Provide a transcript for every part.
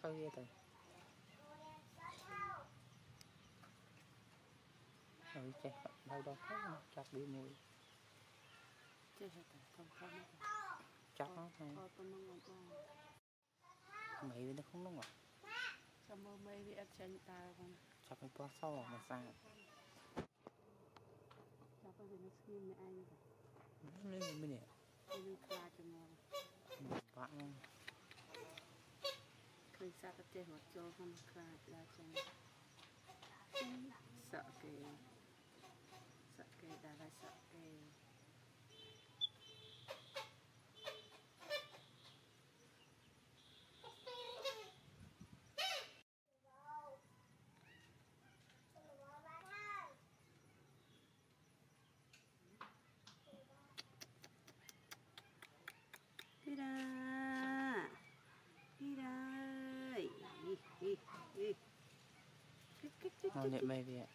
tới rồi rồi chạy đâu đâu có chặt đi mùi chơi hết rồi không chặt nó hay mấy bên nó không đúng không sao mơ mê bị ép chân ta không chặt cái to sau mà xa sao có gì nó skin mẹ anh vậy lên bên này nên khai cho nó bạn khơi xa cái chơi hoặc cho không khai ra cho sợ kì đã lại sợ kì đi ra ơi nó nhẹ mê đi ạ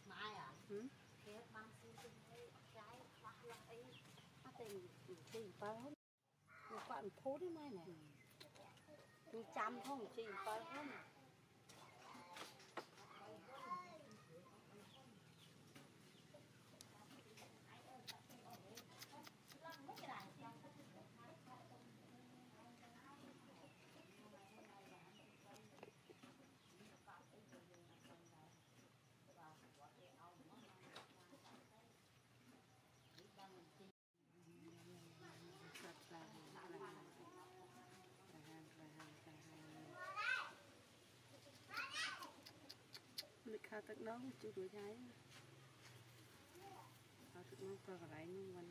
Mai à? Thế băng xin cái hoa lăng ấy nó tìm bao hết một quạn phố đấy mai này tôi chăm không chỉ bao hết lịch khá tận đâu chú đuổi trái khá tận đâu có cái này nhưng mà